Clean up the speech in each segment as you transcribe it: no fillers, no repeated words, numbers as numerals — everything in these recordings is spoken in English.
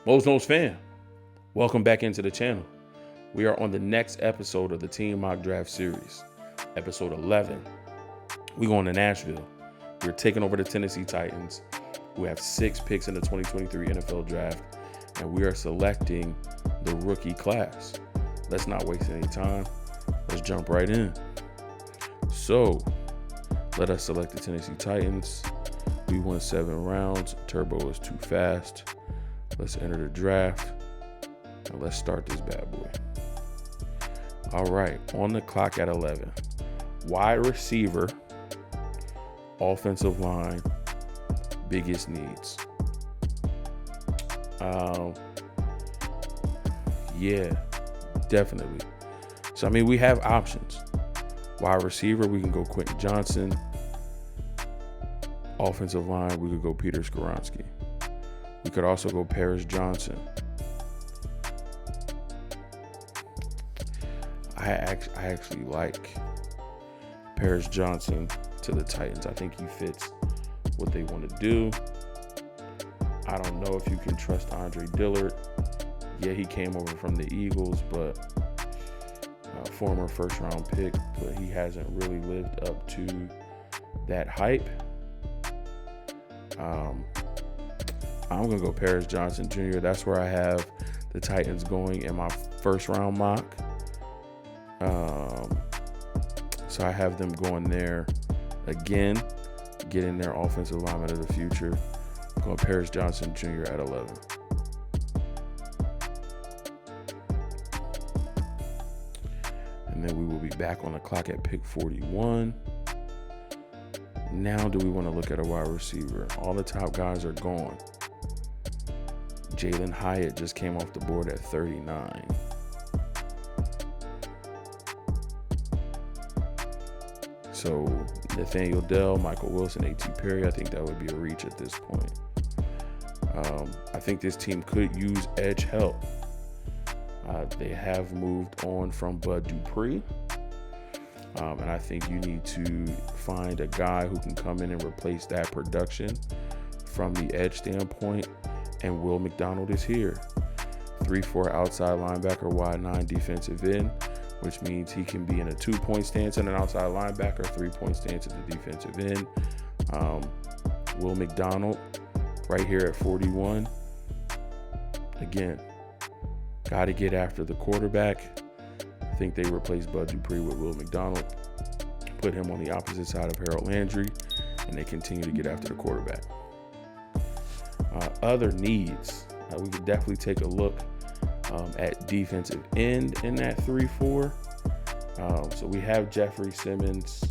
Most Knows fam, welcome back into the channel. We are on the next episode of the Team Mock Draft Series, episode 11. We're going to Nashville. We're taking over the Tennessee Titans, who have 6 picks in the 2023 NFL Draft, and we are selecting the rookie class. Let's not waste any time. Let's jump right in. So, let us select the Tennessee Titans. We won 7 rounds. Turbo is too fast. Let's enter the draft. And let's start this bad boy. All right, on the clock at 11. Wide receiver, offensive line, biggest needs. Yeah, definitely. So, I mean, we have options. Wide receiver, we can go Quentin Johnson. Offensive line, we could go Peter Skoronski. We could also go Paris Johnson. I actually like Paris Johnson to the Titans. I think he fits what they want to do. I don't know if you can trust Andre Dillard. Yeah, he came over from the Eagles, but former first-round pick, but he hasn't really lived up to that hype. I'm going to go Paris Johnson Jr. That's where I have the Titans going in my first-round mock. So I have them going there again, getting their offensive lineman of the future. I'm going Paris Johnson Jr. at 11. And then we will be back on the clock at pick 41. Now do we want to look at a wide receiver? All the top guys are gone. Jalen Hyatt just came off the board at 39. So Nathaniel Dell, Michael Wilson, A.T. Perry, I think that would be a reach at this point. I think this team could use edge help. They have moved on from Bud Dupree. And I think you need to find a guy who can come in and replace that production from the edge standpoint. And Will McDonald is here. 3-4 outside linebacker, wide 9 defensive end, which means he can be in a 2-point stance and an outside linebacker, 3-point stance at the defensive end. Will McDonald right here at 41. Again, got to get after the quarterback. I think they replaced Bud Dupree with Will McDonald, put him on the opposite side of Harold Landry, and they continue to get after the quarterback. Other needs, we could definitely take a look at defensive end in that 3-4. So we have Jeffrey Simmons,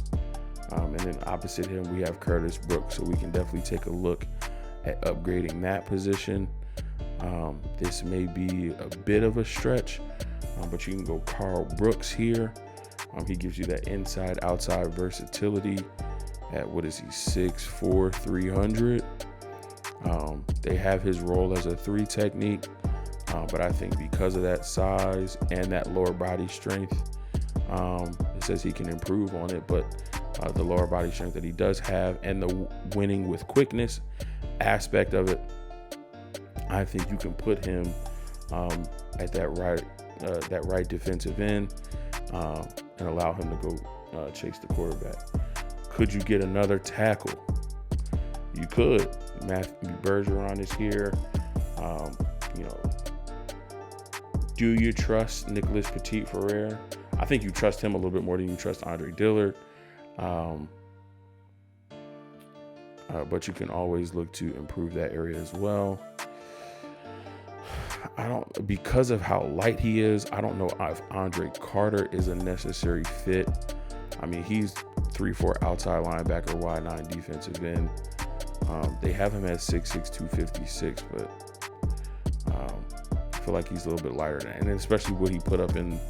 and then opposite him we have Curtis Brooks. So we can definitely take a look at upgrading that position. This may be a bit of a stretch, but you can go Carl Brooks here. He gives you that inside-outside versatility at, 6'4", 300. They have his role as a 3 technique, but I think because of that size and that lower body strength, it says he can improve on it, but the lower body strength that he does have and the winning with quickness aspect of it, I think you can put him at that right defensive end and allow him to go chase the quarterback. Could you get another tackle? You could. Matthew Bergeron is here. Do you trust Nicholas Petit-Frere? I think you trust him a little bit more than you trust Andre Dillard. But you can always look to improve that area as well. Because of how light he is, I don't know if Andre Carter is a necessary fit. I mean, he's 3-4 outside linebacker, wide 9 defensive end. They have him at 6'6", 256, but I feel like he's a little bit lighter than that. And especially what he put up in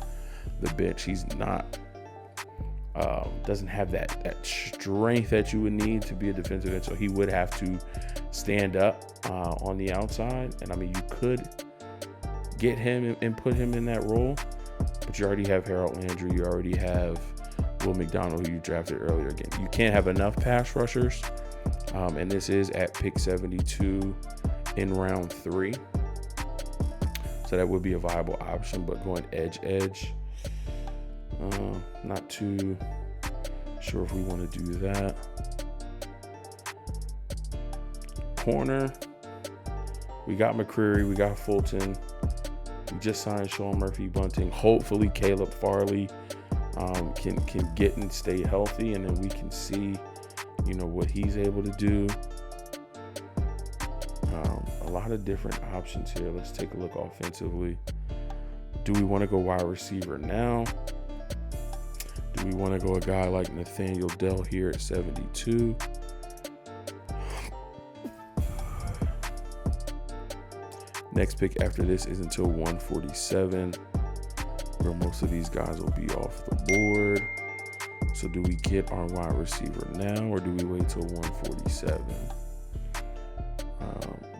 the bench, he's not, doesn't have that strength that you would need to be a defensive end. So he would have to stand up on the outside. And I mean, you could get him and put him in that role, but you already have Harold Landry. You already have Will McDonald, who you drafted earlier. Again, you can't have enough pass rushers. And this is at pick 72 in round 3. So that would be a viable option, but going edge, not too sure if we want to do that. Corner, we got McCreary, we got Fulton. We just signed Sean Murphy-Bunting. Hopefully Caleb Farley can get and stay healthy, and then we can see, what he's able to do. A lot of different options here. Let's take a look offensively. Do we want to go wide receiver now? Do we want to go a guy like Nathaniel Dell here at 72? Next pick after this is until 147, where most of these guys will be off the board. So do we get our wide receiver now, or do we wait till 147?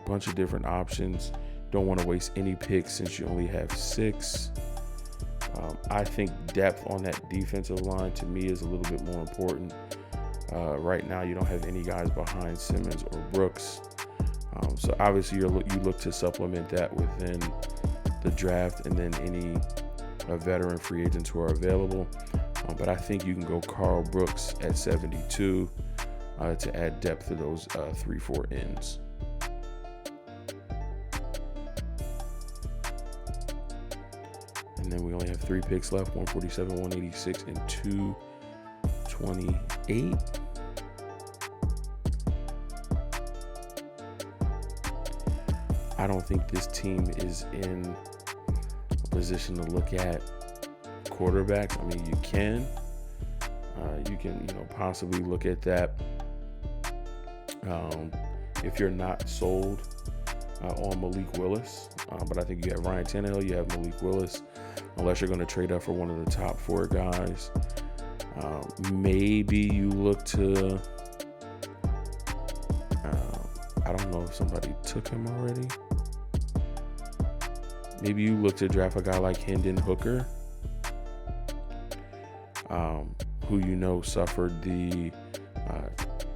Bunch of different options. Don't want to waste any picks since you only have 6. I think depth on that defensive line to me is a little bit more important. Right now, you don't have any guys behind Simmons or Brooks. So obviously you look to supplement that within the draft and then any veteran free agents who are available. But I think you can go Carl Brooks at 72 to add depth to those 3-4 ends. And then we only have 3 picks left, 147, 186, and 228. I don't think this team is in a position to look at quarterbacks. I mean, you can possibly look at that if you're not sold on Malik Willis. But I think you have Ryan Tannehill, you have Malik Willis, unless you're going to trade up for one of the top 4 guys. Maybe you look to, I don't know if somebody took him already. Maybe you look to draft a guy like Hendon Hooker, who suffered the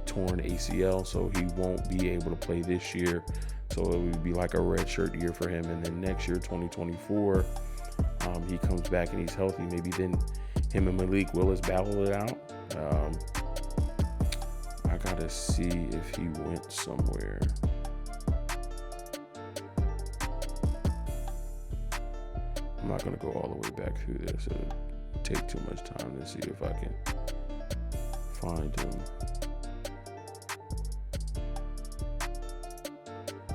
torn ACL, so he won't be able to play this year. So it would be like a redshirt year for him. And then next year, 2024, he comes back and he's healthy. Maybe then him and Malik Willis battle it out. I gotta see if he went somewhere. I'm not gonna go all the way back through this. It'll take too much time to see if I can find him.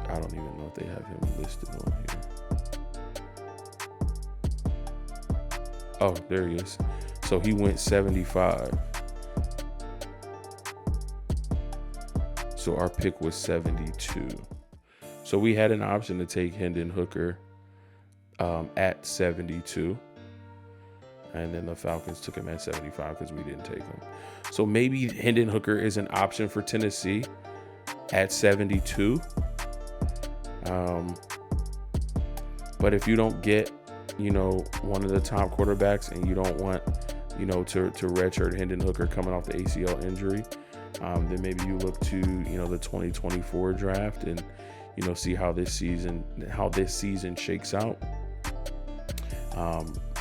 I don't even know if they have him listed on here. Oh, there he is. So he went 75. So our pick was 72. So we had an option to take Hendon Hooker at 72. And then the Falcons took him at 75 because we didn't take him. So maybe Hendon Hooker is an option for Tennessee at 72. But if you don't get, one of the top quarterbacks and you don't want, to redshirt Hendon Hooker coming off the ACL injury, then maybe you look to, the 2024 draft and, see how this season shakes out.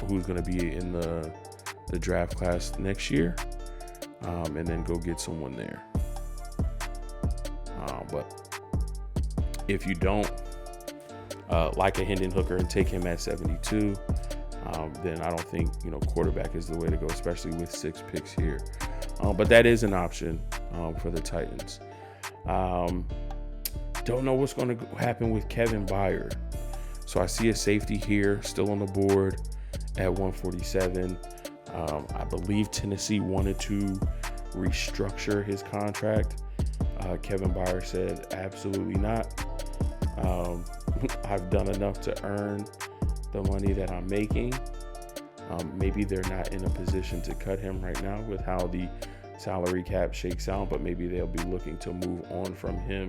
Who's going to be in the draft class next year, and then go get someone there. But if you don't like a Hendon Hooker and take him at 72, then I don't think quarterback is the way to go, especially with 6 picks here. But that is an option for the Titans. Don't know what's going to happen with Kevin Byard. So I see a safety here still on the board at 147. I believe Tennessee wanted to restructure his contract. Kevin Byard said, absolutely not. I've done enough to earn the money that I'm making. Maybe they're not in a position to cut him right now with how the salary cap shakes out, but maybe they'll be looking to move on from him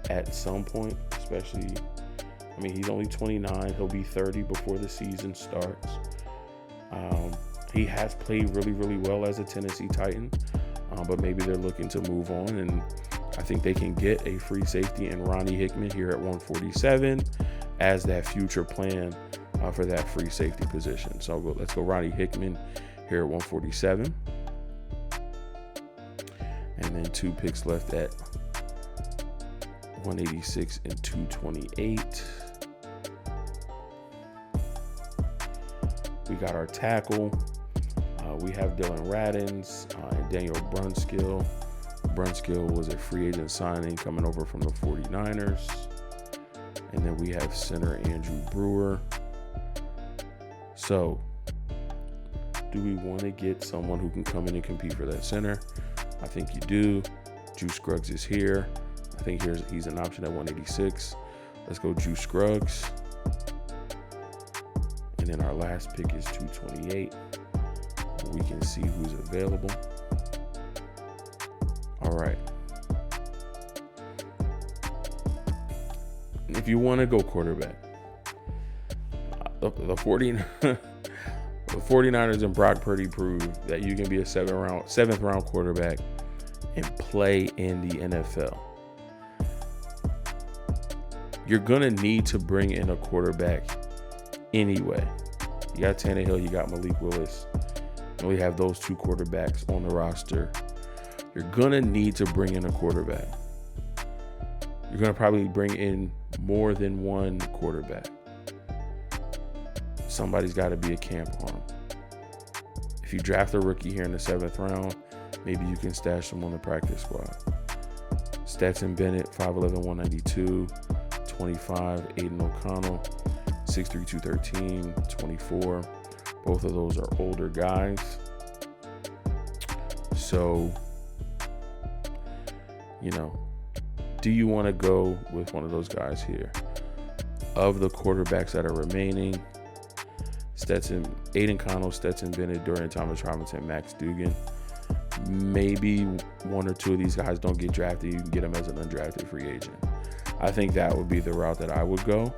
at some point, especially, he's only 29. He'll be 30 before the season starts. He has played really, really well as a Tennessee Titan, but maybe they're looking to move on, and I think they can get a free safety in Ronnie Hickman here at 147. as that future plan for that free safety position. So let's go Ronnie Hickman here at 147. And then 2 picks left at 186 and 228. We got our tackle. We have Dylan Radins and Daniel Brunskill. Brunskill was a free agent signing coming over from the 49ers. And then we have center Andrew Brewer. So, do we want to get someone who can come in and compete for that center? I think you do. Juice Scruggs is here. I think he's an option at 186. Let's go Juice Scruggs. And then our last pick is 228. We can see who's available. All right. If you want to go quarterback, the 49ers and Brock Purdy proved that you can be a seventh round quarterback and play in the NFL. You're going to need to bring in a quarterback anyway. You got Tannehill, you got Malik Willis. And we have those 2 quarterbacks on the roster. You're going to need to bring in a quarterback. You're going to probably bring in more than one quarterback. Somebody's got to be a camp arm. If you draft a rookie here in the 7th round, maybe you can stash them on the practice squad. Stetson Bennett, 5'11", 192, 25. Aiden O'Connell, 6'3", 213, 24. Both of those are older guys. So, do you want to go with one of those guys here? Of the quarterbacks that are remaining, Aiden O'Connell, Stetson Bennett, Dorian Thomas-Robinson, Max Duggan. Maybe 1 or 2 of these guys don't get drafted. You can get them as an undrafted free agent. I think that would be the route that I would go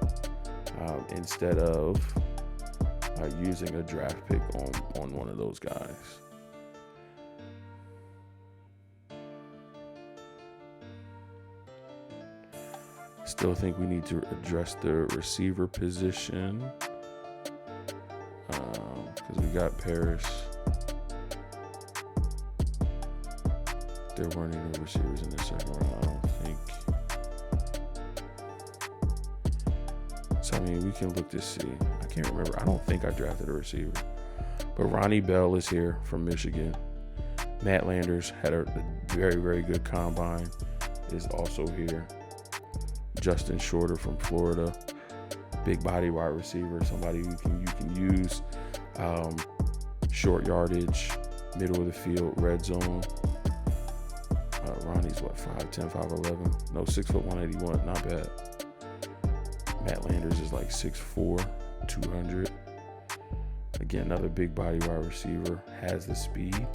instead of using a draft pick on one of those guys. Still think we need to address the receiver position because we got Paris. There weren't any receivers in the 2nd round, I don't think. So, I mean, we can look to see. I can't remember. I don't think I drafted a receiver. But Ronnie Bell is here from Michigan. Matt Landers had a very, very good combine, is also here. Justin Shorter from Florida, big body wide receiver, somebody you can use, short yardage, middle of the field, red zone. Ronnie's 5'10", 5'11", no 6', 181, not bad. Matt Landers is like 6'4", 200. Again, another big body wide receiver, has the speed.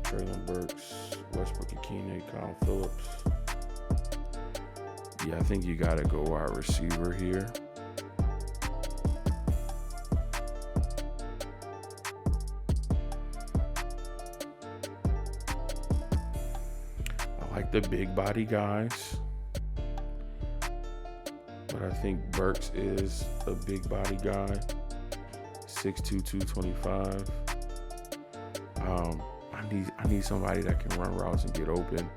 Traylon Burks, Westbrook Akine, Kyle Phillips. Yeah, I think you got to go wide receiver here. I like the big body guys, but I think Burks is a big body guy. 6'2", 225. I need somebody that can run routes and get open.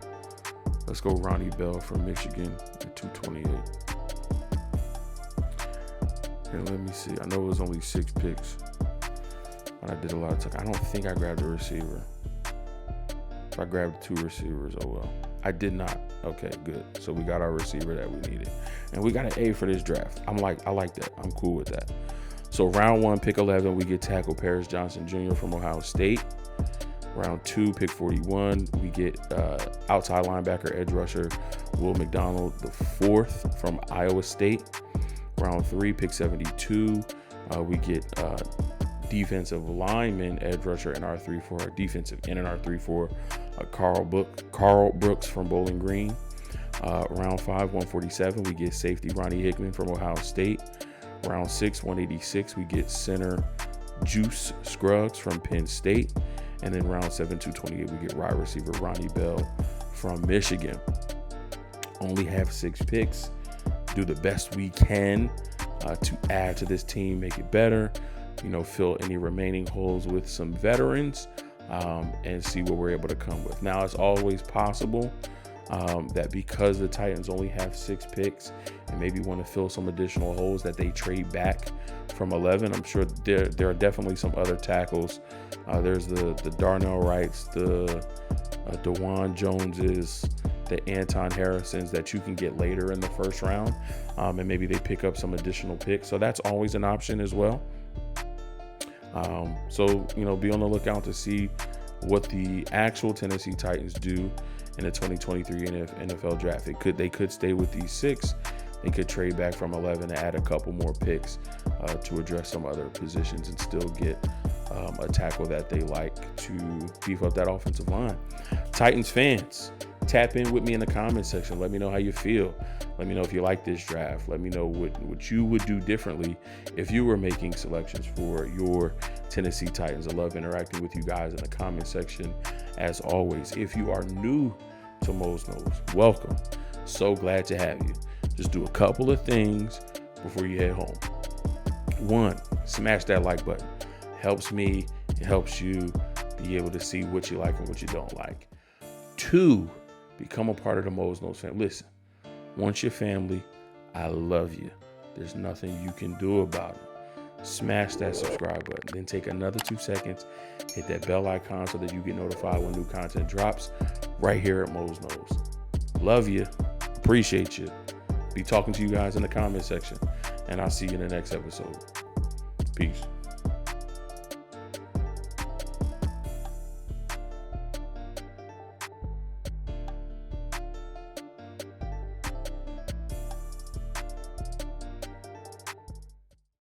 Let's go Ronnie Bell from Michigan at 228. And let me see. I know it was only 6 picks, but I did a lot of time. I don't think I grabbed a receiver. If I grabbed 2 receivers, oh well. I did not. Okay, good. So we got our receiver that we needed. And we got an A for this draft. I like that. I'm cool with that. So round 1, pick 11, we get tackle Paris Johnson Jr. from Ohio State. Round 2, pick 41, we get outside linebacker, edge rusher Will McDonald the 4th from Iowa State. Round 3, pick 72, we get defensive lineman, edge rusher in our 3-4, defensive end in our 3-4, Carl Brooks from Bowling Green. Round 5, 147, we get safety Ronnie Hickman from Ohio State. Round 6, 186, we get center Juice Scruggs from Penn State. And then round 7, 228, we get wide receiver Ronnie Bell from Michigan. only have 6 picks. Do the best we can to add to this team, make it better, fill any remaining holes with some veterans, and see what we're able to come with. Now, it's always possible that because the Titans only have 6 picks and maybe want to fill some additional holes, that they trade back from 11. I'm sure there are definitely some other tackles. There's the Darnell Wrights, the DeJuan Joneses, the Anton Harrisons that you can get later in the first round, and maybe they pick up some additional picks. So that's always an option as well. So be on the lookout to see what the actual Tennessee Titans do in the 2023 NFL draft. They could stay with these 6. They could trade back from 11 and add a couple more picks to address some other positions and still get a tackle that they like to beef up that offensive line. Titans fans, tap in with me in the comment section. Let me know how you feel. Let me know if you like this draft. Let me know what you would do differently if you were making selections for your Tennessee Titans. I love interacting with you guys in the comment section. As always, if you are new to Mo's Nose, welcome. So glad to have you. Just do a couple of things before you head home. 1, smash that like button. Helps me, it helps you be able to see what you like and what you don't like. 2, become a part of the Mo's Nose family. Listen, once you're family, I love you. There's nothing you can do about it. Smash that subscribe button. Then take another 2 seconds, hit that bell icon so that you get notified when new content drops right here at Mo's Nose. Love you. Appreciate you. Be talking to you guys in the comment section, and I'll see you in the next episode. Peace.